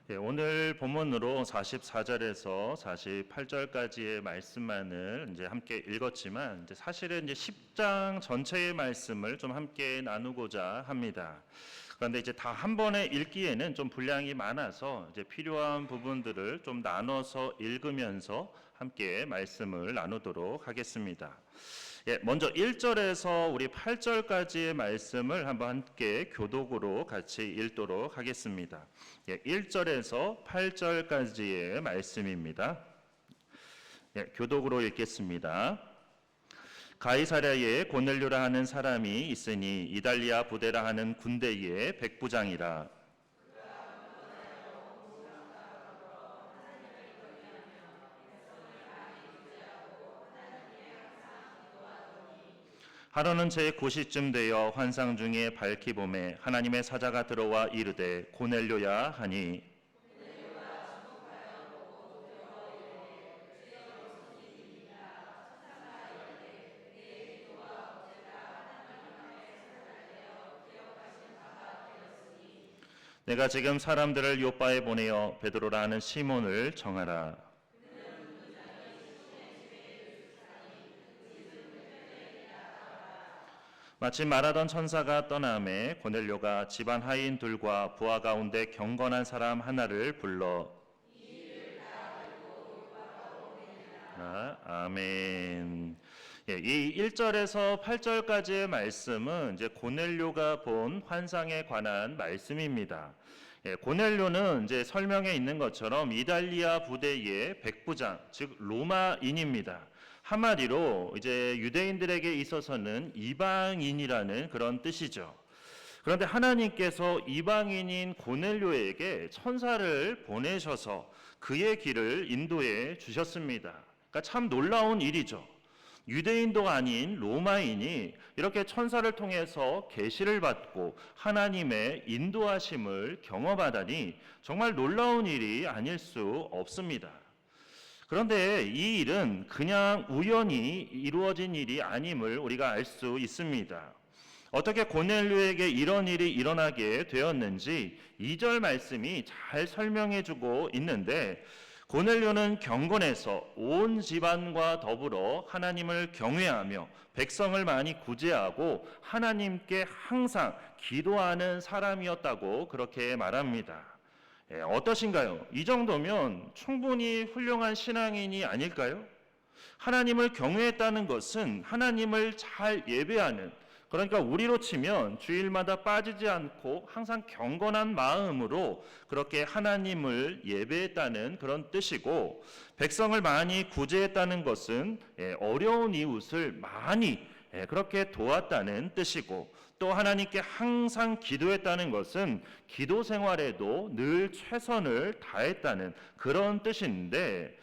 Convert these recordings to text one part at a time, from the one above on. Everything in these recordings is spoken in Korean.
오늘 본문으로 44절에서 48절까지의 말씀만을 이제 함께 읽었지만 사실은 10장 전체의 말씀을 좀 함께 나누고자 합니다. 그런데 다 한 번에 읽기에는 좀 분량이 많아서 필요한 부분들을 좀 나눠서 읽으면서 함께 말씀을 나누도록 하겠습니다. 먼저 1절에서 우리 8절까지의 말씀을 한번 함께 교독으로 같이 읽도록 하겠습니다. 1절에서 8절까지의 말씀입니다. 교독으로 읽겠습니다. 가이사랴에 고넬료라 하는 사람이 있으니 이달리아 부대라 하는 군대의 백부장이라. 하루는 제9시쯤 되어 환상 중에 밝히 봄에 하나님의 사자가 들어와 이르되 고넬료야 하니, 내가 지금 사람들을 요바에 보내어 베드로라 하는 시몬을 정하라. 마침 말하던 천사가 떠나매 고넬료가 집안 하인들과 부하 가운데 경건한 사람 하나를 불러 아멘. 이 1절에서 8절까지의 말씀은 고넬료가 본 환상에 관한 말씀입니다. 고넬료는 설명에 있는 것처럼 이달리아 부대의 백부장, 즉 로마인입니다. 한마디로 유대인들에게 있어서는 이방인이라는 그런 뜻이죠. 그런데 하나님께서 이방인인 고넬료에게 천사를 보내셔서 그의 길을 인도해 주셨습니다. 그러니까 참 놀라운 일이죠. 유대인도 아닌 로마인이 이렇게 천사를 통해서 계시를 받고 하나님의 인도하심을 경험하다니 정말 놀라운 일이 아닐 수 없습니다. 그런데 이 일은 그냥 우연히 이루어진 일이 아님을 우리가 알 수 있습니다. 어떻게 고넬료에게 이런 일이 일어나게 되었는지 2절 말씀이 잘 설명해주고 있는데, 고넬료는 경건해서 온 집안과 더불어 하나님을 경외하며 백성을 많이 구제하고 하나님께 항상 기도하는 사람이었다고 그렇게 말합니다. 어떠신가요? 이 정도면 충분히 훌륭한 신앙인이 아닐까요? 하나님을 경외했다는 것은 하나님을 잘 예배하는, 그러니까 우리로 치면 주일마다 빠지지 않고 항상 경건한 마음으로 그렇게 하나님을 예배했다는 그런 뜻이고, 백성을 많이 구제했다는 것은 어려운 이웃을 많이 그렇게 도왔다는 뜻이고, 또 하나님께 항상 기도했다는 것은 기도 생활에도 늘 최선을 다했다는 그런 뜻인데,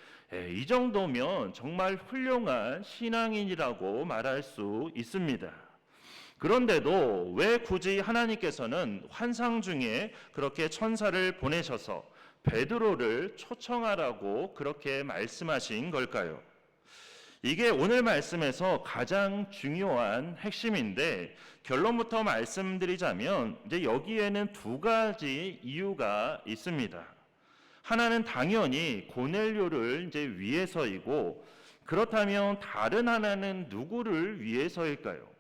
이 정도면 정말 훌륭한 신앙인이라고 말할 수 있습니다. 그런데도 왜 굳이 하나님께서는 환상 중에 그렇게 천사를 보내셔서 베드로를 초청하라고 그렇게 말씀하신 걸까요? 이게 오늘 말씀에서 가장 중요한 핵심인데, 결론부터 말씀드리자면 여기에는 두 가지 이유가 있습니다. 하나는 당연히 고넬료를 위해서이고, 그렇다면 다른 하나는 누구를 위해서일까요?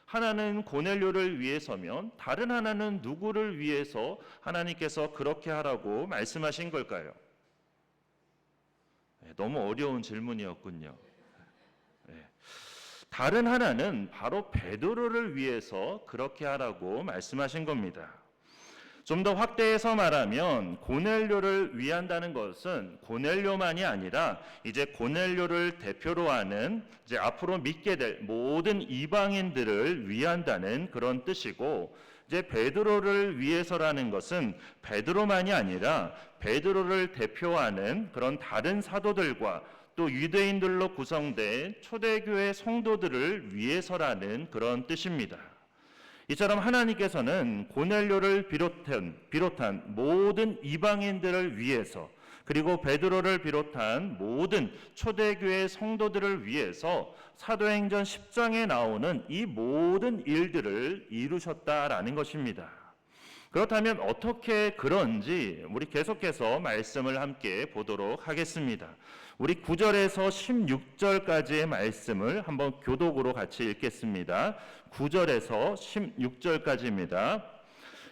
하나는 고넬료를 위해서면 다른 하나는 누구를 위해서 하나님께서 그렇게 하라고 말씀하신 걸까요? 너무 어려운 질문이었군요. 다른 하나는 바로 베드로를 위해서 그렇게 하라고 말씀하신 겁니다. 좀 더 확대해서 말하면 고넬료를 위한다는 것은 고넬료만이 아니라 고넬료를 대표로 하는 앞으로 믿게 될 모든 이방인들을 위한다는 그런 뜻이고, 베드로를 위해서라는 것은 베드로만이 아니라 베드로를 대표하는 그런 다른 사도들과 또 유대인들로 구성된 초대교회 성도들을 위해서라는 그런 뜻입니다. 이처럼 하나님께서는 고넬료를 비롯한 모든 이방인들을 위해서, 그리고 베드로를 비롯한 모든 초대교회 성도들을 위해서 사도행전 10장에 나오는 이 모든 일들을 이루셨다라는 것입니다. 그렇다면 어떻게 그런지 우리 계속해서 말씀을 함께 보도록 하겠습니다. 우리 9절에서 16절까지의 말씀을 한번 교독으로 같이 읽겠습니다. 9절에서 16절까지입니다.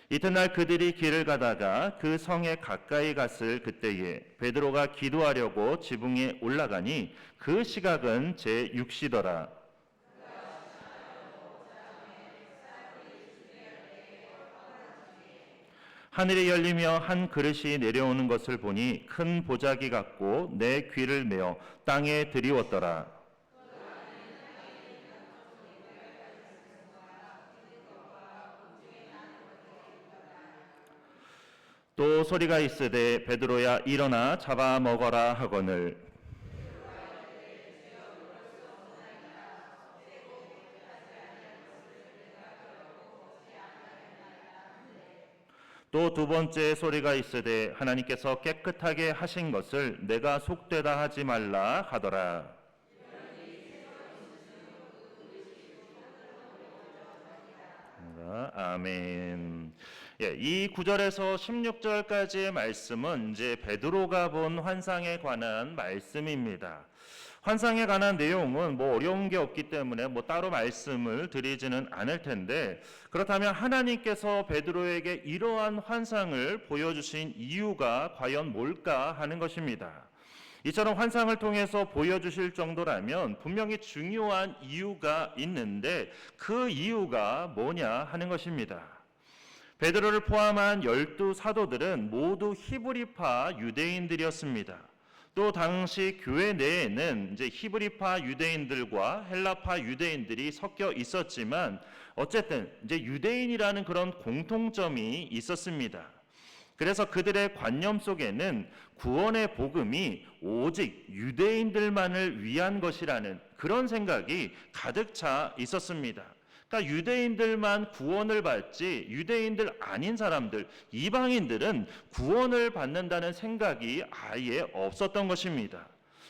이튿날 그들이 길을 가다가 그 성에 가까이 갔을 그때에 베드로가 기도하려고 지붕에 올라가니 그 시각은 제6시더라. 하늘이 열리며 한 그릇이 내려오는 것을 보니 큰 보자기 같고 내 귀를 메어 땅에 들이웠더라. 또 소리가 있으되 베드로야 일어나 잡아 먹어라 하거늘. 또 두 번째 소리가 있으되 하나님께서 깨끗하게 하신 것을 내가 속되다 하지 말라 하더라. 아멘. 이 9절에서 16절까지의 말씀은 이제 베드로가 본 환상에 관한 말씀입니다. 환상에 관한 내용은 어려운 게 없기 때문에 따로 말씀을 드리지는 않을 텐데, 그렇다면 하나님께서 베드로에게 이러한 환상을 보여주신 이유가 과연 뭘까 하는 것입니다. 이처럼 환상을 통해서 보여주실 정도라면 분명히 중요한 이유가 있는데 그 이유가 뭐냐 하는 것입니다. 베드로를 포함한 12사도들은 모두 히브리파 유대인들이었습니다. 또 당시 교회 내에는 이제 히브리파 유대인들과 헬라파 유대인들이 섞여 있었지만 어쨌든 이제 유대인이라는 그런 공통점이 있었습니다. 그래서 그들의 관념 속에는 구원의 복음이 오직 유대인들만을 위한 것이라는 그런 생각이 가득 차 있었습니다. 그러니까 유대인들만 구원을 받지 유대인들 아닌 사람들, 이방인들은 구원을 받는다는 생각이 아예 없었던 것입니다.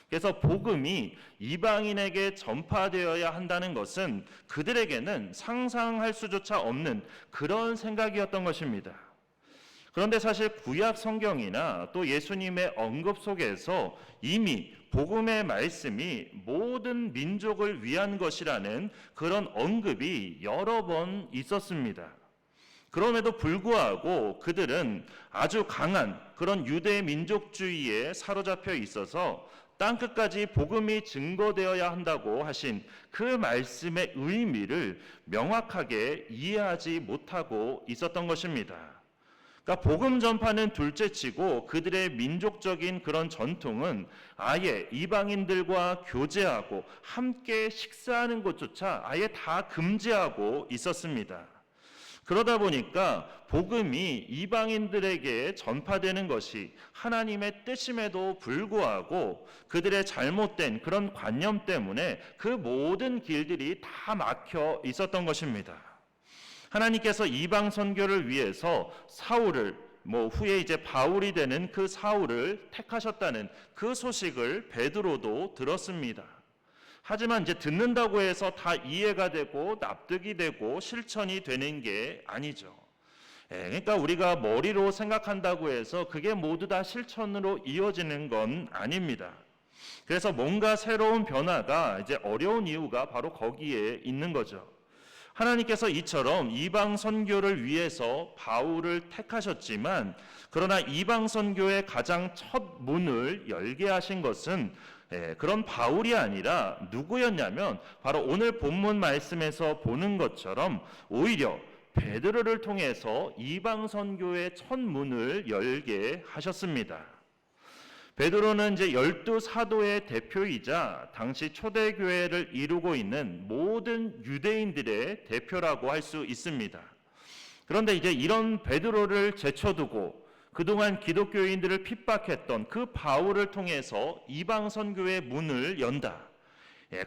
그래서 복음이 이방인에게 전파되어야 한다는 것은 그들에게는 상상할 수조차 없는 그런 생각이었던 것입니다. 그런데 사실 구약 성경이나 또 예수님의 언급 속에서 이미 복음의 말씀이 모든 민족을 위한 것이라는 그런 언급이 여러 번 있었습니다. 그럼에도 불구하고 그들은 아주 강한 그런 유대 민족주의에 사로잡혀 있어서 땅끝까지 복음이 증거되어야 한다고 하신 그 말씀의 의미를 명확하게 이해하지 못하고 있었던 것입니다. 그러니까 복음 전파는 둘째치고 그들의 민족적인 그런 전통은 아예 이방인들과 교제하고 함께 식사하는 것조차 아예 다 금지하고 있었습니다. 그러다 보니까 복음이 이방인들에게 전파되는 것이 하나님의 뜻임에도 불구하고 그들의 잘못된 그런 관념 때문에 그 모든 길들이 다 막혀 있었던 것입니다. 하나님께서 이방 선교를 위해서 사울을 후에 이제 바울이 되는 그 사울을 택하셨다는 그 소식을 베드로도 들었습니다. 하지만 이제 듣는다고 해서 다 이해가 되고 납득이 되고 실천이 되는 게 아니죠. 그러니까 우리가 머리로 생각한다고 해서 그게 모두 다 실천으로 이어지는 건 아닙니다. 그래서 뭔가 새로운 변화가 이제 어려운 이유가 바로 거기에 있는 거죠. 하나님께서 이처럼 이방 선교를 위해서 바울을 택하셨지만 그러나 이방 선교의 가장 첫 문을 열게 하신 것은 그런 바울이 아니라 누구였냐면 바로 오늘 본문 말씀에서 보는 것처럼 오히려 베드로를 통해서 이방 선교의 첫 문을 열게 하셨습니다. 베드로는 이제 12사도의 대표이자 당시 초대교회를 이루고 있는 모든 유대인들의 대표라고 할 수 있습니다. 그런데 이제 이런 베드로를 제쳐두고 그동안 기독교인들을 핍박했던 그 바울을 통해서 이방 선교의 문을 연다.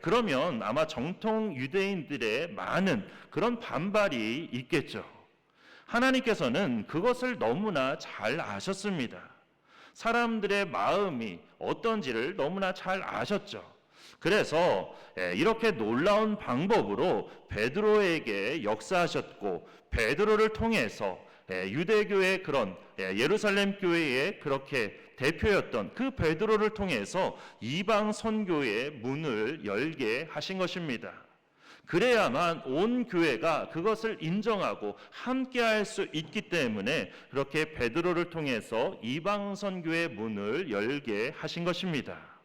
그러면 아마 정통 유대인들의 많은 그런 반발이 있겠죠. 하나님께서는 그것을 너무나 잘 아셨습니다. 사람들의 마음이 어떤지를 너무나 잘 아셨죠. 그래서 이렇게 놀라운 방법으로 베드로에게 역사하셨고 베드로를 통해서 유대교의 그런 예루살렘 교회의 그렇게 대표였던 그 베드로를 통해서 이방 선교의 문을 열게 하신 것입니다. 그래야만 온 교회가 그것을 인정하고 함께할 수 있기 때문에 그렇게 베드로를 통해서 이방 선교의 문을 열게 하신 것입니다.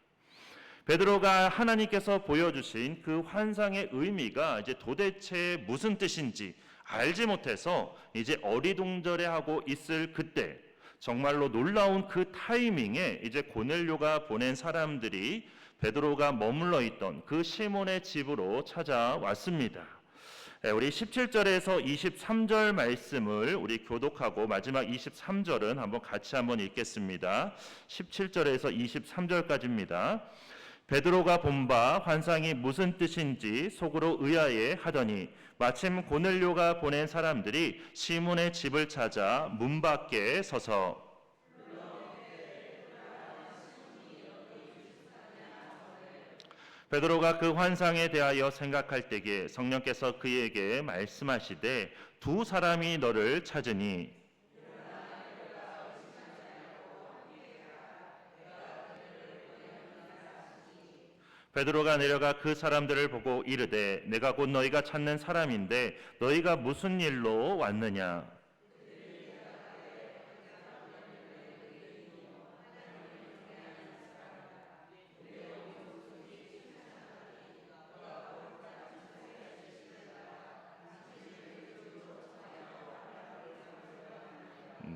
베드로가 하나님께서 보여주신 그 환상의 의미가 이제 도대체 무슨 뜻인지 알지 못해서 이제 어리둥절해하고 있을 그때, 정말로 놀라운 그 타이밍에 이제 고넬료가 보낸 사람들이 베드로가 머물러 있던 그 시몬의 집으로 찾아왔습니다. 우리 17절에서 23절 말씀을 우리 교독하고 마지막 23절은 한번 같이 한번 읽겠습니다. 17절에서 23절까지입니다. 베드로가 본 바 환상이 무슨 뜻인지 속으로 의아해 하더니 마침 고넬료가 보낸 사람들이 시몬의 집을 찾아 문 밖에 서서 베드로가 그 환상에 대하여 생각할 때에 성령께서 그에게 말씀하시되 두 사람이 너를 찾으니 베드로가 내려가 그 사람들을 보고 이르되 내가 곧 너희가 찾는 사람인데 너희가 무슨 일로 왔느냐.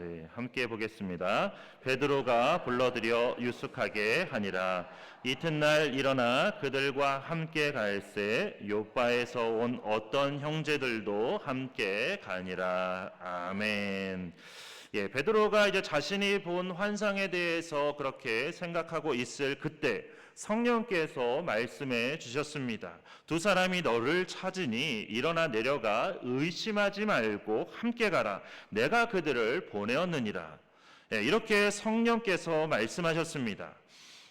네, 함께 보겠습니다. 베드로가 불러들여 유숙하게 하니라. 이튿날 일어나 그들과 함께 갈새 요바에서 온 어떤 형제들도 함께 가니라. 아멘. 베드로가 이제 자신이 본 환상에 대해서 그렇게 생각하고 있을 그때 성령께서 말씀해 주셨습니다. 두 사람이 너를 찾으니 일어나 내려가 의심하지 말고 함께 가라. 내가 그들을 보내었느니라. 이렇게 성령께서 말씀하셨습니다.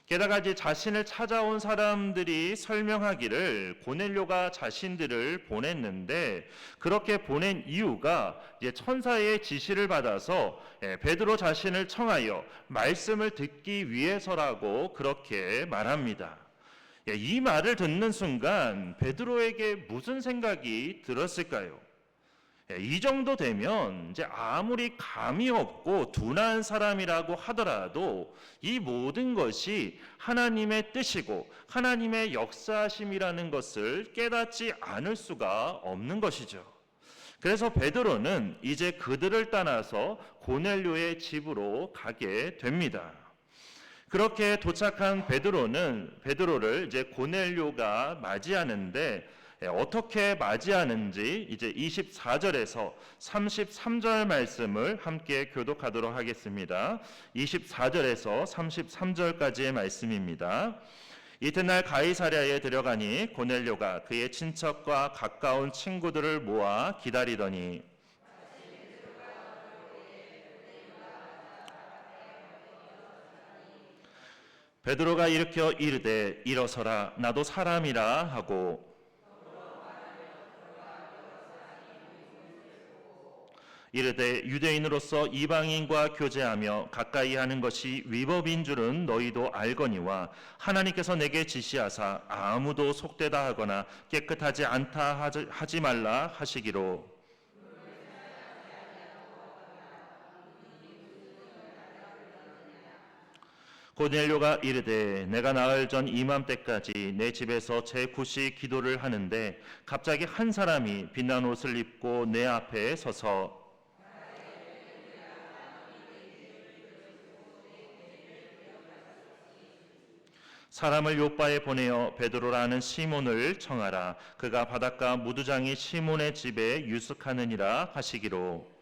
게다가 이제 자신을 찾아온 사람들이 설명하기를 고넬료가 자신들을 보냈는데 그렇게 보낸 이유가 이제 천사의 지시를 받아서 베드로 자신을 청하여 말씀을 듣기 위해서라고 그렇게 말합니다. 이 말을 듣는 순간 베드로에게 무슨 생각이 들었을까요? 이 정도 되면 이제 아무리 감이 없고 둔한 사람이라고 하더라도 이 모든 것이 하나님의 뜻이고 하나님의 역사심이라는 것을 깨닫지 않을 수가 없는 것이죠. 그래서 베드로는 이제 그들을 따라서 고넬료의 집으로 가게 됩니다. 그렇게 도착한 베드로를 이제 고넬료가 맞이하는데 어떻게 맞이하는지 이제 24절에서 33절 말씀을 함께 교독하도록 하겠습니다. 24절에서 33절까지의 말씀입니다. 이튿날 가이사랴에 들어가니 고넬료가 그의 친척과 가까운 친구들을 모아 기다리더니 베드로가 일으켜 이르되 일어서라 나도 사람이라 하고 이르되 유대인으로서 이방인과 교제하며 가까이 하는 것이 위법인 줄은 너희도 알거니와 하나님께서 내게 지시하사 아무도 속되다 하거나 깨끗하지 않다 하지 말라 하시기로 고넬료가 이르되 내가 나흘 전 이맘때까지 내 집에서 제9시 기도를 하는데 갑자기 한 사람이 빛난 옷을 입고 내 앞에 서서 사람을 요바에 보내어 베드로라는 시몬을 청하라. 그가 바닷가 무두장이 시몬의 집에 유숙하느니라 하시기로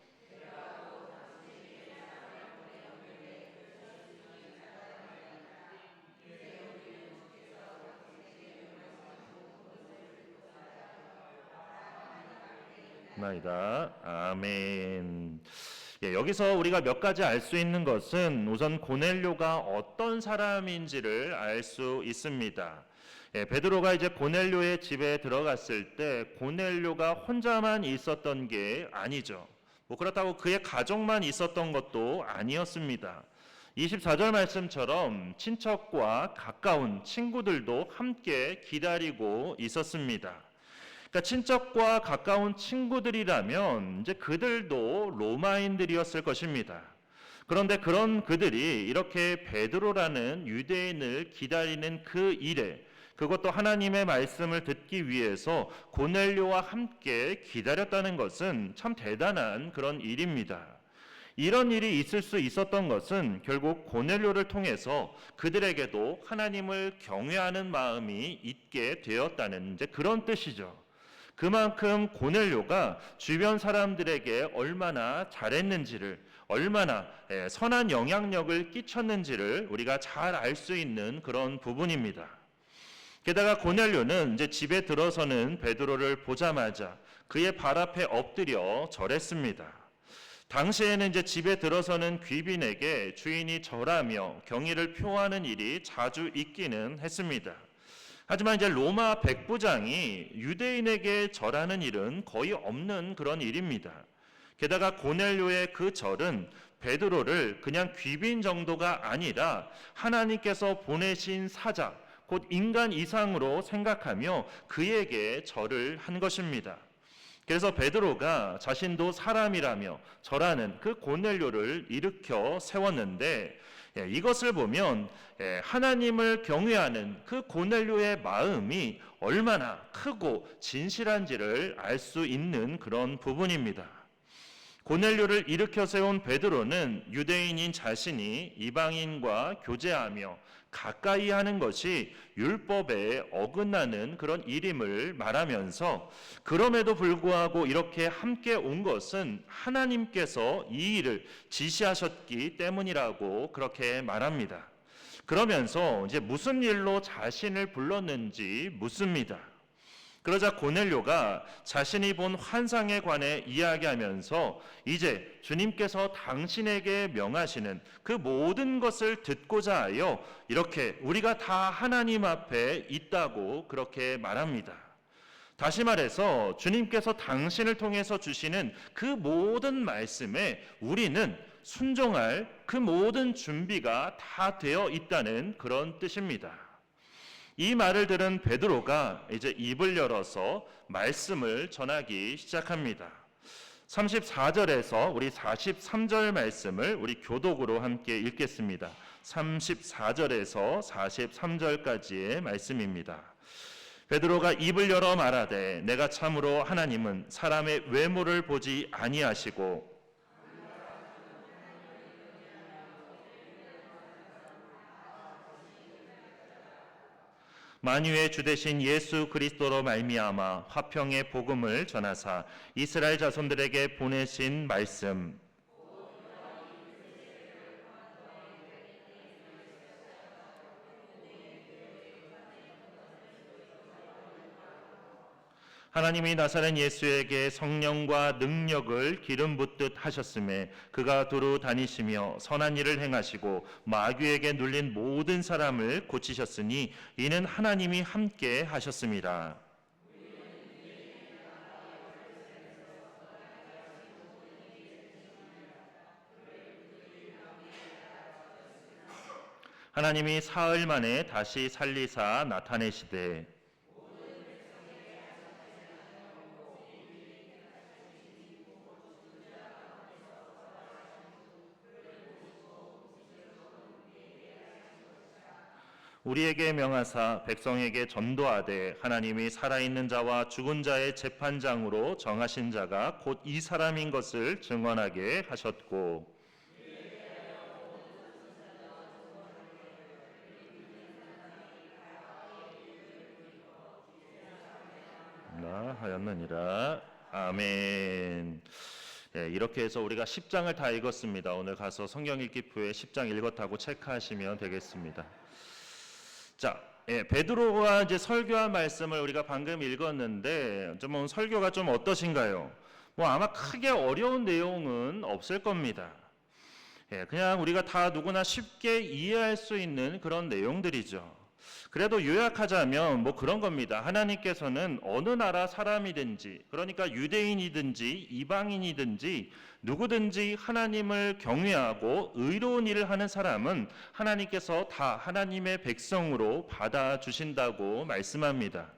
나이다. 아멘. 여기서 우리가 몇 가지 알 수 있는 것은 우선 고넬료가 어떤 사람인지를 알 수 있습니다. 베드로가 이제 고넬료의 집에 들어갔을 때 고넬료가 혼자만 있었던 게 아니죠. 뭐 그렇다고 그의 가족만 있었던 것도 아니었습니다. 24절 말씀처럼 친척과 가까운 친구들도 함께 기다리고 있었습니다. 그러니까 친척과 가까운 친구들이라면 이제 그들도 로마인들이었을 것입니다. 그런데 그런 그들이 이렇게 베드로라는 유대인을 기다리는 그 일에, 그것도 하나님의 말씀을 듣기 위해서 고넬료와 함께 기다렸다는 것은 참 대단한 그런 일입니다. 이런 일이 있을 수 있었던 것은 결국 고넬료를 통해서 그들에게도 하나님을 경외하는 마음이 있게 되었다는 이제 그런 뜻이죠. 그만큼 고넬료가 주변 사람들에게 얼마나 잘했는지를, 얼마나 선한 영향력을 끼쳤는지를 우리가 잘 알 수 있는 그런 부분입니다. 게다가 고넬료는 이제 집에 들어서는 베드로를 보자마자 그의 발 앞에 엎드려 절했습니다. 당시에는 이제 집에 들어서는 귀빈에게 주인이 절하며 경의를 표하는 일이 자주 있기는 했습니다. 하지만 이제 로마 백부장이 유대인에게 절하는 일은 거의 없는 그런 일입니다. 게다가 고넬료의 그 절은 베드로를 그냥 귀빈 정도가 아니라 하나님께서 보내신 사자, 곧 인간 이상으로 생각하며 그에게 절을 한 것입니다. 그래서 베드로가 자신도 사람이라며 절하는 그 고넬료를 일으켜 세웠는데, 이것을 보면 하나님을 경외하는 그 고넬료의 마음이 얼마나 크고 진실한지를 알 수 있는 그런 부분입니다. 고넬료를 일으켜 세운 베드로는 유대인인 자신이 이방인과 교제하며 가까이 하는 것이 율법에 어긋나는 그런 일임을 말하면서, 그럼에도 불구하고 이렇게 함께 온 것은 하나님께서 이 일을 지시하셨기 때문이라고 그렇게 말합니다. 그러면서 이제 무슨 일로 자신을 불렀는지 묻습니다. 그러자 고넬료가 자신이 본 환상에 관해 이야기하면서 이제 주님께서 당신에게 명하시는 그 모든 것을 듣고자 하여 이렇게 우리가 다 하나님 앞에 있다고 그렇게 말합니다. 다시 말해서 주님께서 당신을 통해서 주시는 그 모든 말씀에 우리는 순종할 그 모든 준비가 다 되어 있다는 그런 뜻입니다. 이 말을 들은 베드로가 이제 입을 열어서 말씀을 전하기 시작합니다. 34절에서 우리 43절 말씀을 우리 교독으로 함께 읽겠습니다. 34절에서 43절까지의 말씀입니다. 베드로가 입을 열어 말하되 내가 참으로 하나님은 사람의 외모를 보지 아니하시고 만유의 주 되신 예수 그리스도로 말미암아 화평의 복음을 전하사 이스라엘 자손들에게 보내신 말씀, 하나님이 나사렛 예수에게 성령과 능력을 기름 붓듯 하셨음에 그가 두루 다니시며 선한 일을 행하시고 마귀에게 눌린 모든 사람을 고치셨으니 이는 하나님이 함께 하셨습니다. 하나님이 사흘 만에 다시 살리사 나타내시되 우리에게 명하사 백성에게 전도하되 하나님이 살아있는 자와 죽은 자의 재판장으로 정하신 자가 곧 이 사람인 것을 증언하게 하셨고 나 하였느니라. 아멘. 이렇게 해서 우리가 10장을 다 읽었습니다. 오늘 가서 성경 읽기 표에 10장 읽었다고 체크하시면 되겠습니다. 자, 베드로가 이제 설교한 말씀을 우리가 방금 읽었는데 좀 설교가 좀 어떠신가요? 뭐 아마 크게 어려운 내용은 없을 겁니다. 그냥 우리가 다 누구나 쉽게 이해할 수 있는 그런 내용들이죠. 그래도 요약하자면 뭐 그런 겁니다. 하나님께서는 어느 나라 사람이든지, 그러니까 유대인이든지 이방인이든지 누구든지 하나님을 경외하고 의로운 일을 하는 사람은 하나님께서 다 하나님의 백성으로 받아주신다고 말씀합니다.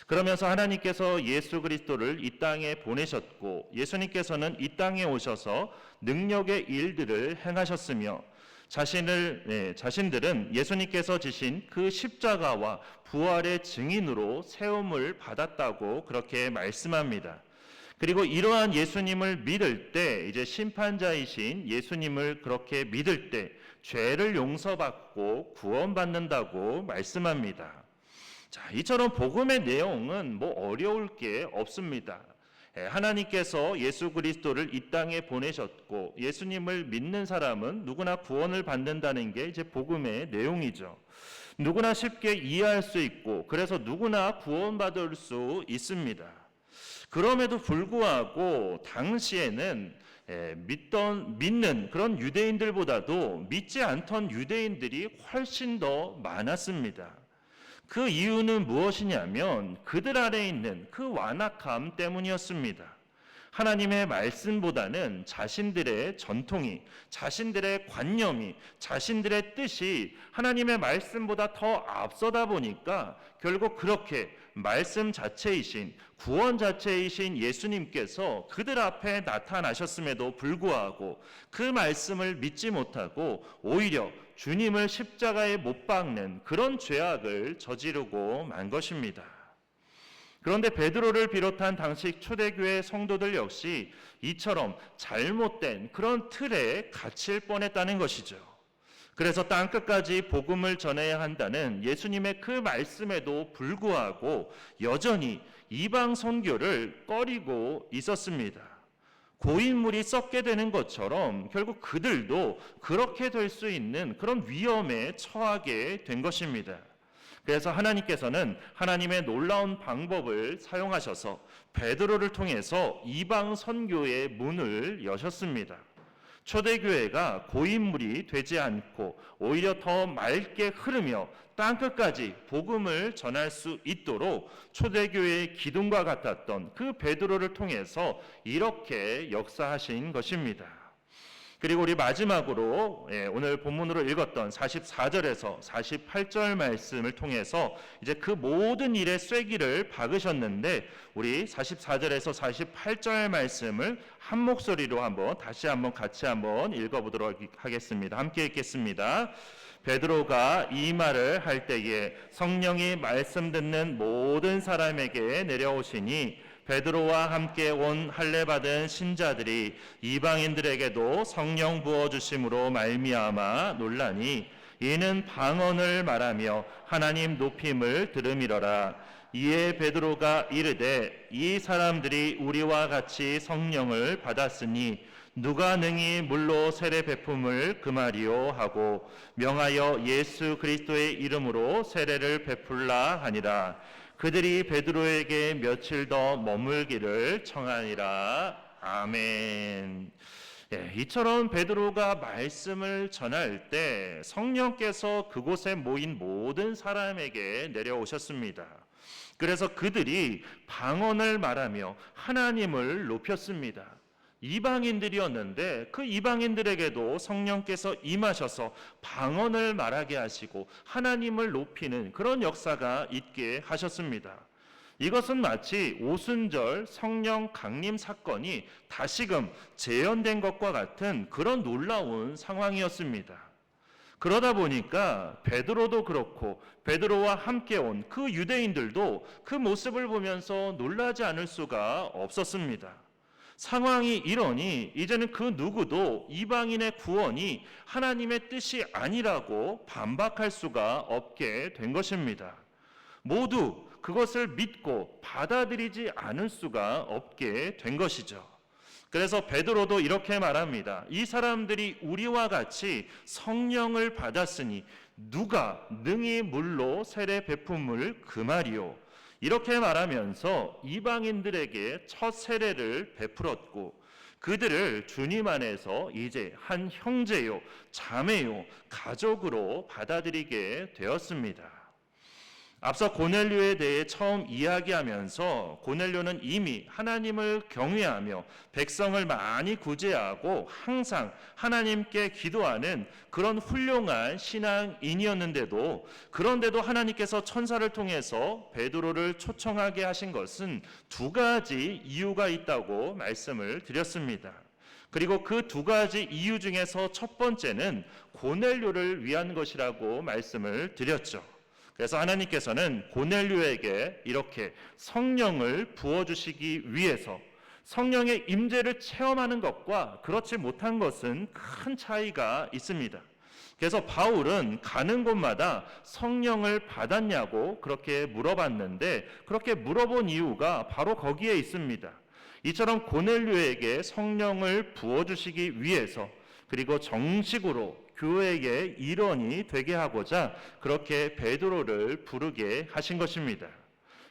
그러면서 하나님께서 예수 그리스도를 이 땅에 보내셨고, 예수님께서는 이 땅에 오셔서 능력의 일들을 행하셨으며, 자신들은 예수님께서 지신 그 십자가와 부활의 증인으로 세움을 받았다고 그렇게 말씀합니다. 그리고 이러한 예수님을 믿을 때, 이제 심판자이신 예수님을 그렇게 믿을 때 죄를 용서받고 구원받는다고 말씀합니다. 자, 이처럼 복음의 내용은 뭐 어려울 게 없습니다. 하나님께서 예수 그리스도를 이 땅에 보내셨고, 예수님을 믿는 사람은 누구나 구원을 받는다는 게 이제 복음의 내용이죠. 누구나 쉽게 이해할 수 있고, 그래서 누구나 구원받을 수 있습니다. 그럼에도 불구하고 당시에는 믿는 그런 유대인들보다도 믿지 않던 유대인들이 훨씬 더 많았습니다. 그 이유는 무엇이냐면 그들 안에 있는 그 완악함 때문이었습니다. 하나님의 말씀보다는 자신들의 전통이, 자신들의 관념이, 자신들의 뜻이 하나님의 말씀보다 더 앞서다 보니까 결국 그렇게 말씀 자체이신, 구원 자체이신 예수님께서 그들 앞에 나타나셨음에도 불구하고 그 말씀을 믿지 못하고 오히려 주님을 십자가에 못 박는 그런 죄악을 저지르고 만 것입니다. 그런데 베드로를 비롯한 당시 초대교회 성도들 역시 이처럼 잘못된 그런 틀에 갇힐 뻔했다는 것이죠. 그래서 땅끝까지 복음을 전해야 한다는 예수님의 그 말씀에도 불구하고 여전히 이방 선교를 꺼리고 있었습니다. 고인물이 썩게 되는 것처럼 결국 그들도 그렇게 될 수 있는 그런 위험에 처하게 된 것입니다. 그래서 하나님께서는 하나님의 놀라운 방법을 사용하셔서 베드로를 통해서 이방 선교의 문을 여셨습니다. 초대교회가 고인물이 되지 않고 오히려 더 맑게 흐르며 땅끝까지 복음을 전할 수 있도록 초대교회의 기둥과 같았던 그 베드로를 통해서 이렇게 역사하신 것입니다. 그리고 우리 마지막으로 오늘 본문으로 읽었던 44절에서 48절 말씀을 통해서 이제 그 모든 일의 쐐기를 박으셨는데 우리 44절에서 48절 말씀을 한 목소리로 다시 한번 같이 읽어보도록 하겠습니다. 함께 읽겠습니다. 베드로가 이 말을 할 때에 성령이 말씀 듣는 모든 사람에게 내려오시니 베드로와 함께 온 할례 받은 신자들이 이방인들에게도 성령 부어 주심으로 말미암아 놀라니 이는 방언을 말하며 하나님 높임을 들음이러라. 이에 베드로가 이르되 이 사람들이 우리와 같이 성령을 받았으니 누가 능히 물로 세례 베품을 금하리요 하고 명하여 예수 그리스도의 이름으로 세례를 베풀라 하니라. 그들이 베드로에게 며칠 더 머물기를 청하니라. 아멘. 이처럼 베드로가 말씀을 전할 때 성령께서 그곳에 모인 모든 사람에게 내려오셨습니다. 그래서 그들이 방언을 말하며 하나님을 높였습니다. 이방인들이었는데 그 이방인들에게도 성령께서 임하셔서 방언을 말하게 하시고 하나님을 높이는 그런 역사가 있게 하셨습니다. 이것은 마치 오순절 성령 강림 사건이 다시금 재현된 것과 같은 그런 놀라운 상황이었습니다. 그러다 보니까 베드로도 그렇고 베드로와 함께 온 그 유대인들도 그 모습을 보면서 놀라지 않을 수가 없었습니다. 상황이 이러니 이제는 그 누구도 이방인의 구원이 하나님의 뜻이 아니라고 반박할 수가 없게 된 것입니다. 모두 그것을 믿고 받아들이지 않을 수가 없게 된 것이죠. 그래서 베드로도 이렇게 말합니다. 이 사람들이 우리와 같이 성령을 받았으니 누가 능히 물로 세례 베품을 금하리요. 이렇게 말하면서 이방인들에게 첫 세례를 베풀었고 그들을 주님 안에서 이제 한 형제요, 자매요, 가족으로 받아들이게 되었습니다. 앞서 고넬료에 대해 처음 이야기하면서 고넬료는 이미 하나님을 경외하며 백성을 많이 구제하고 항상 하나님께 기도하는 그런 훌륭한 신앙인이었는데도, 그런데도 하나님께서 천사를 통해서 베드로를 초청하게 하신 것은 두 가지 이유가 있다고 말씀을 드렸습니다. 그리고 그 두 가지 이유 중에서 첫 번째는 고넬료를 위한 것이라고 말씀을 드렸죠. 그래서 하나님께서는 고넬료에게 이렇게 성령을 부어주시기 위해서, 성령의 임재를 체험하는 것과 그렇지 못한 것은 큰 차이가 있습니다. 그래서 바울은 가는 곳마다 성령을 받았냐고 그렇게 물어봤는데, 그렇게 물어본 이유가 바로 거기에 있습니다. 이처럼 고넬료에게 성령을 부어주시기 위해서, 그리고 정식으로 교회의 일원이 되게 하고자 그렇게 베드로를 부르게 하신 것입니다.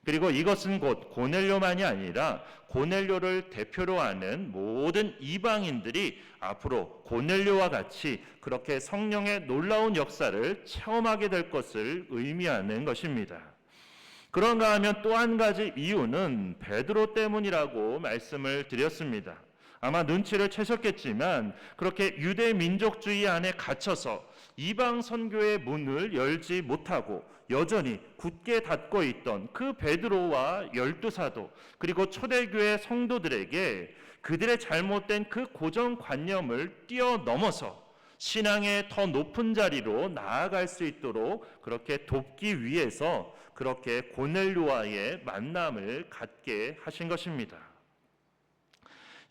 그리고 이것은 곧 고넬료만이 아니라 고넬료를 대표로 하는 모든 이방인들이 앞으로 고넬료와 같이 그렇게 성령의 놀라운 역사를 체험하게 될 것을 의미하는 것입니다. 그런가 하면 또 한 가지 이유는 베드로 때문이라고 말씀을 드렸습니다. 아마 눈치를 채셨겠지만 그렇게 유대 민족주의 안에 갇혀서 이방 선교의 문을 열지 못하고 여전히 굳게 닫고 있던 그 베드로와 12사도, 그리고 초대교회 성도들에게 그들의 잘못된 그 고정관념을 뛰어넘어서 신앙의 더 높은 자리로 나아갈 수 있도록 그렇게 돕기 위해서 그렇게 고넬료와의 만남을 갖게 하신 것입니다.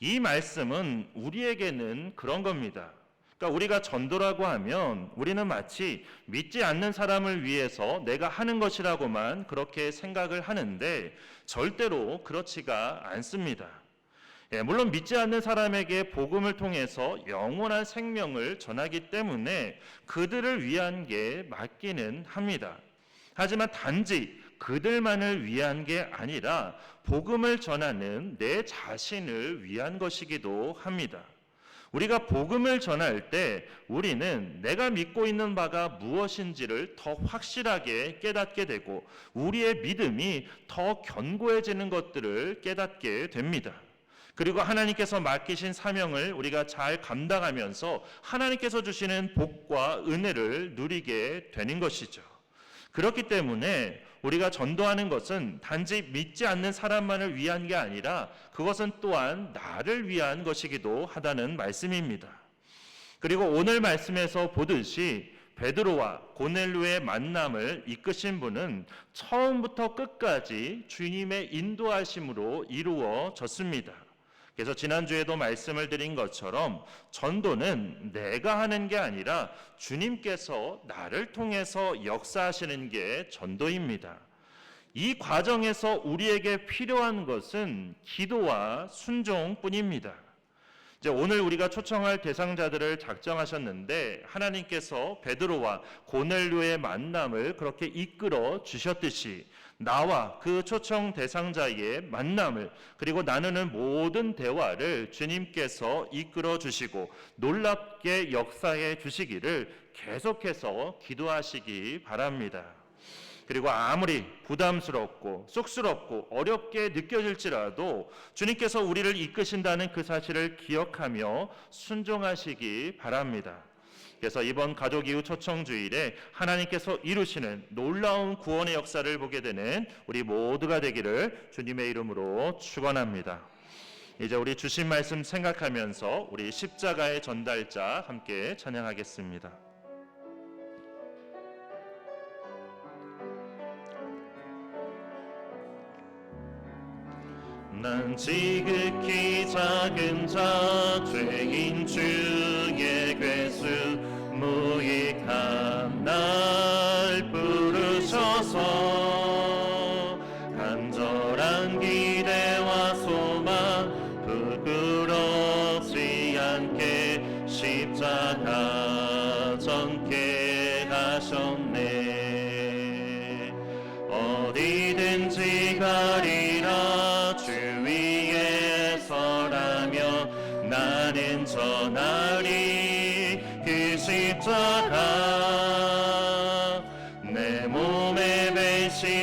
이 말씀은 우리에게는 그런 겁니다. 그러니까 우리가 전도라고 하면 우리는 마치 믿지 않는 사람을 위해서 내가 하는 것이라고만 그렇게 생각을 하는데 절대로 그렇지가 않습니다. 물론 믿지 않는 사람에게 복음을 통해서 영원한 생명을 전하기 때문에 그들을 위한 게 맞기는 합니다. 하지만 단지 그들만을 위한 게 아니라 복음을 전하는 내 자신을 위한 것이기도 합니다. 우리가 복음을 전할 때 우리는 내가 믿고 있는 바가 무엇인지를 더 확실하게 깨닫게 되고 우리의 믿음이 더 견고해지는 것들을 깨닫게 됩니다. 그리고 하나님께서 맡기신 사명을 우리가 잘 감당하면서 하나님께서 주시는 복과 은혜를 누리게 되는 것이죠. 그렇기 때문에 우리가 전도하는 것은 단지 믿지 않는 사람만을 위한 게 아니라 그것은 또한 나를 위한 것이기도 하다는 말씀입니다. 그리고 오늘 말씀에서 보듯이 베드로와 고넬료의 만남을 이끄신 분은 처음부터 끝까지 주님의 인도하심으로 이루어졌습니다. 그래서 지난주에도 말씀을 드린 것처럼 전도는 내가 하는 게 아니라 주님께서 나를 통해서 역사하시는 게 전도입니다. 이 과정에서 우리에게 필요한 것은 기도와 순종뿐입니다. 이제 오늘 우리가 초청할 대상자들을 작정하셨는데 하나님께서 베드로와 고넬료의 만남을 그렇게 이끌어 주셨듯이 나와 그 초청 대상자의 만남을, 그리고 나누는 모든 대화를 주님께서 이끌어 주시고 놀랍게 역사해 주시기를 계속해서 기도하시기 바랍니다. 그리고 아무리 부담스럽고 쑥스럽고 어렵게 느껴질지라도 주님께서 우리를 이끄신다는 그 사실을 기억하며 순종하시기 바랍니다. 그래서 이번 가족 이후 초청 주일에 하나님께서 이루시는 놀라운 구원의 역사를 보게 되는 우리 모두가 되기를 주님의 이름으로 축원합니다. 이제 우리 주신 말씀 생각하면서 우리 십자가의 전달자 함께 찬양하겠습니다. 난 지극히 작은 자 죄인 주의 괴수 무익한 날 부르셔서 간절한 기대와 소망 부끄럽지 않게 십자가 전케 하셨네. 어디든지 가리라 주 위에 서라며 나는 전하리 그 십자가 내 몸의 배신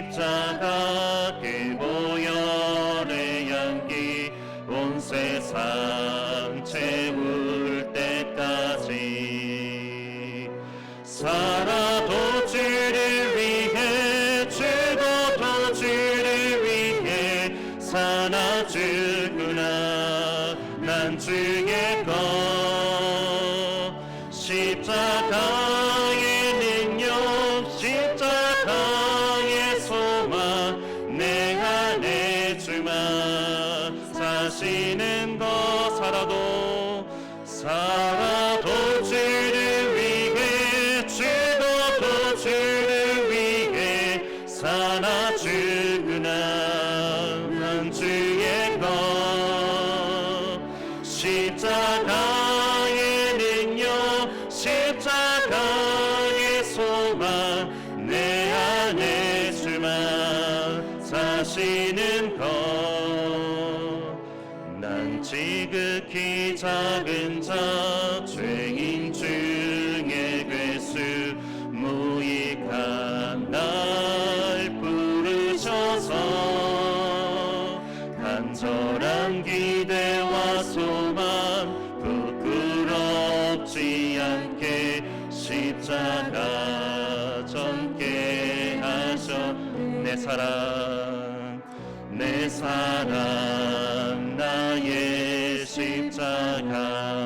내 사랑 내 사랑 나의 십자가.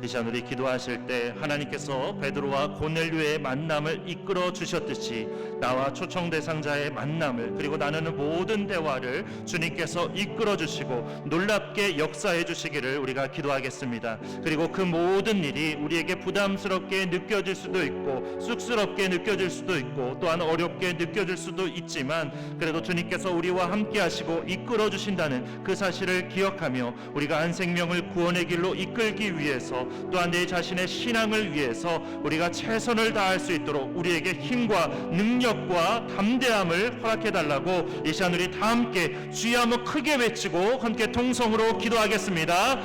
이 시간 우리 기도하실 때 하나님께서 베드로와 고넬료의 만남을 이끌어 주셨듯이 나와 초청 대상자의 만남을, 그리고 나누는 모든 대화를 주님께서 이끌어 주시고 놀랍게 역사해 주시기를 우리가 기도하겠습니다. 그리고 그 모든 일이 우리에게 부담스럽게 느껴질 수도 있고 쑥스럽게 느껴질 수도 있고 또한 어렵게 느껴질 수도 있지만, 그래도 주님께서 우리와 함께 하시고 이끌어 주신다는 그 사실을 기억하며 우리가 한 생명을 구원의 길로 이끌기 위해서, 또한 내 자신의 신앙을 위해서 우리가 최선을 다할 수 있도록 우리에게 힘과 능력과 담대함을 허락해 달라고 이 시간 우리 다 함께 주여 한번 크게 외치고 함께 통성으로 기도하겠습니다.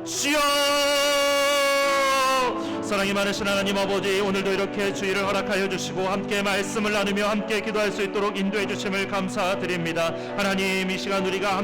주여! 사랑이 많으신 하나님 아버지, 오늘도 이렇게 주의를 허락하여 주시고 함께 말씀을 나누며 함께 기도할 수 있도록 인도해 주심을 감사드립니다. 하나님, 이 시간 우리가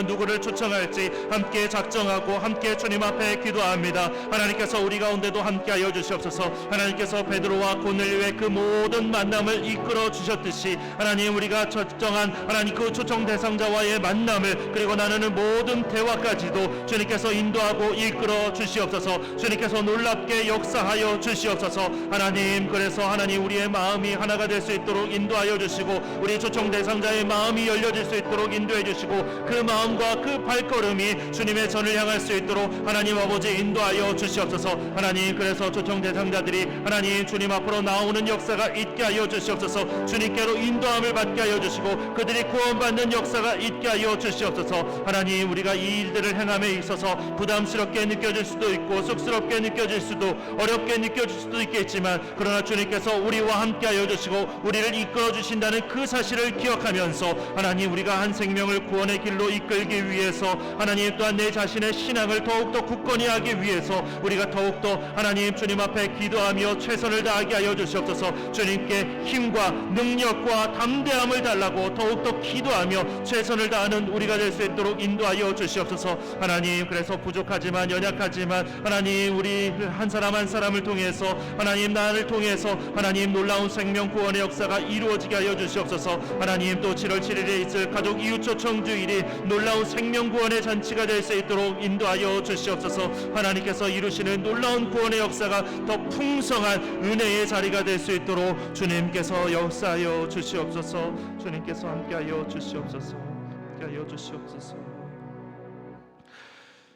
누구를 초청할지 함께 작정하고 함께 주님 앞에 기도합니다. 하나님께서 우리 가운데도 함께하여 주시옵소서. 하나님께서 베드로와 고넬료의 그 모든 만남을 이끌어 주셨듯이 하나님, 우리가 적정한 하나님 그 초청 대상자와의 만남을, 그리고 나누는 모든 대화까지도 주님께서 인도하고 이끌어 주시옵소서. 주님께서 놀랍게 역사하여 주시옵소서. 하나님, 그래서 하나님 우리의 마음이 하나가 될 수 있도록 인도하여 주시고 우리 초청 대상자의 마음이 열려질 수 있도록 인도해 주시고 그 마음과 그 발걸음이 주님의 전을 향할 수 있도록 하나님 아버지 인도하여 주시옵소서. 하나님, 그래서 초청 대상자들이 하나님 주님 앞으로 나오는 역사가 있게 하여 주시옵소서. 주님께로 인도함을 받게 하여 주시고 그들이 구원받는 역사가 있게 하여 주시옵소서. 하나님, 우리가 이 일들을 행함에 있어서 부담스럽게 느껴질 수도 있고 쑥스럽게 느껴질 수도 어렵게 느껴질 수도 있겠지만, 그러나 주님께서 우리와 함께 하여 주시고 우리를 이끌어 주신다는 그 사실을 기억하면서 하나님, 우리가 한 생명을 구원의 길로 이끌기 위해서 하나님, 또한 내 자신의 신앙을 더욱더 굳건히 하기 위해서 우리가 더욱더 하나님 주님 앞에 기도하며 최선을 다하게 하여 주시옵소서. 주님께 힘과 능력과 담대함을 달라고 더욱더 기도하며 최선을 다하는 우리가 될 수 있도록 인도하여 주시옵소서. 하나님, 그래서 부족하지만 연약하지만 하나님, 우리 한 사람 한 사람을 통해서 하나님, 나를 통해서 하나님 놀라운 생명 구원의 역사가 이루어지게 하여 주시옵소서. 하나님, 또 7월 7일에 있을 가족 이웃 초청 주일이 놀라운 생명 구원의 잔치가 될 수 있도록 인도하여 주시옵소서. 하나님께서 이루시는 놀라운 구원의 역사가 더 풍성한 은혜의 자리가 될 수 있도록 주님께서 역사하여 주시옵소서. 주님께서 함께하여 주시옵소서. 함께하여 주시옵소서.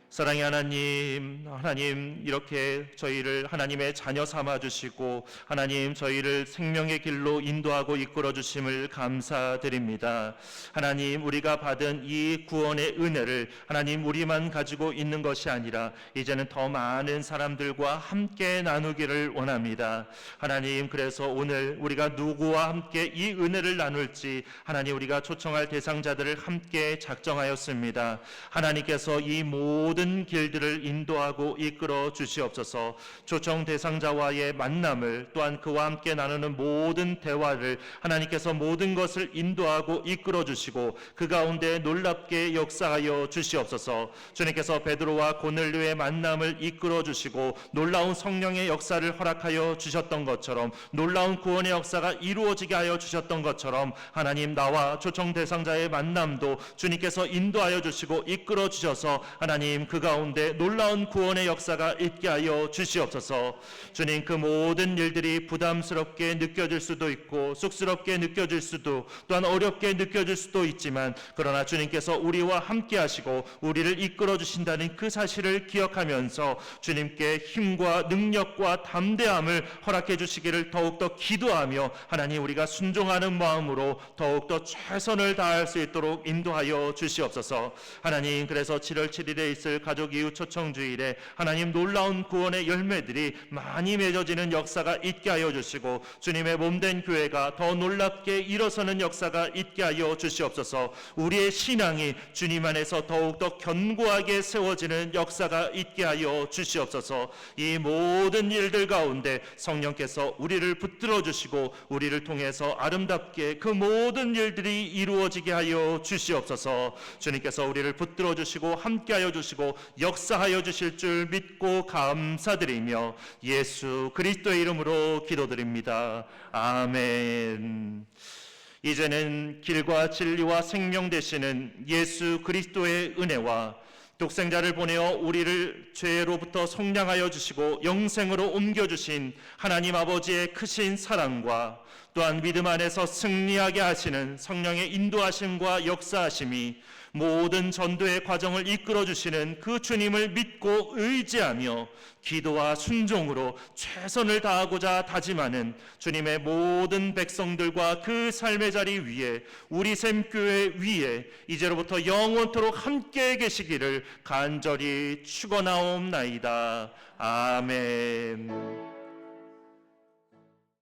사랑의 하나님, 이렇게 저희를 하나님의 자녀 삼아 주시고 하나님, 저희를 생명의 길로 인도하고 이끌어 주심을 감사드립니다. 하나님, 우리가 받은 이 구원의 은혜를 하나님 우리만 가지고 있는 것이 아니라 이제는 더 많은 사람들과 함께 나누기를 원합니다. 하나님, 그래서 오늘 우리가 누구와 함께 이 은혜를 나눌지 하나님, 우리가 초청할 대상자들을 함께 작정하였습니다. 하나님께서 이 모든 길들을 인도하고 이끌어 주시옵소서. 초청 대상자와의 만남을, 또한 그와 함께 나누는 모든 대화를 하나님께서 모든 것을 인도하고 이끌어 주시고 그 가운데 놀랍게 역사하여 주시옵소서. 주님께서 베드로와 고넬료의 만남을 이끌어 주시고 놀라운 성령의 역사를 허락하여 주셨던 것처럼, 놀라운 구원의 역사가 이루어지게 하여 주셨던 것처럼 하나님, 나와 초청 대상자의 만남도 주님께서 인도하여 주시고 이끌어 주셔서 하나님, 그 가운데 놀라운 구원의 역사가 있게 하여 주시옵소서. 주님, 그 모든 일들이 부담스럽게 느껴질 수도 있고 쑥스럽게 느껴질 수도, 또한 어렵게 느껴질 수도 있지만, 그러나 주님께서 우리와 함께 하시고 우리를 이끌어 주신다는 그 사실을 기억하면서 주님께 힘과 능력과 담대함을 허락해 주시기를 더욱더 기도하며 하나님, 우리가 순종하는 마음으로 더욱더 최선을 다할 수 있도록 인도하여 주시옵소서. 하나님, 그래서 7월 7일에 있을 가족 이웃 초청 주일에 하나님, 놀라운 구원의 열매들이 많이 맺어지는 역사가 있게 하여 주시고 주님의 몸된 교회가 더 놀랍게 일어서는 역사가 있게 하여 주시옵소서. 우리의 신앙이 주님 안에서 더욱더 견고하게 세워지는 역사가 있게 하여 주시옵소서. 이 모든 일들 가운데 성령께서 우리를 붙들어 주시고 우리를 통해서 아름답게 그 모든 일들이 이루어지게 하여 주시옵소서. 주님께서 우리를 붙들어 주시고 함께 하여 주시고 이루시고 역사하여 주실 줄 믿고 감사드리며 예수 그리스도의 이름으로 기도드립니다. 아멘. 이제는 길과 진리와 생명 되시는 예수 그리스도의 은혜와 독생자를 보내어 우리를 죄로부터 속량하여 주시고 영생으로 옮겨주신 하나님 아버지의 크신 사랑과 또한 믿음 안에서 승리하게 하시는 성령의 인도하심과 역사하심이 모든 전도의 과정을 이끌어 주시는 그 주님을 믿고 의지하며 기도와 순종으로 최선을 다하고자 다짐하는 주님의 모든 백성들과 그 삶의 자리 위에 우리 샘교회 위에 이제로부터 영원토록 함께 계시기를 간절히 축원하옵나이다. 아멘.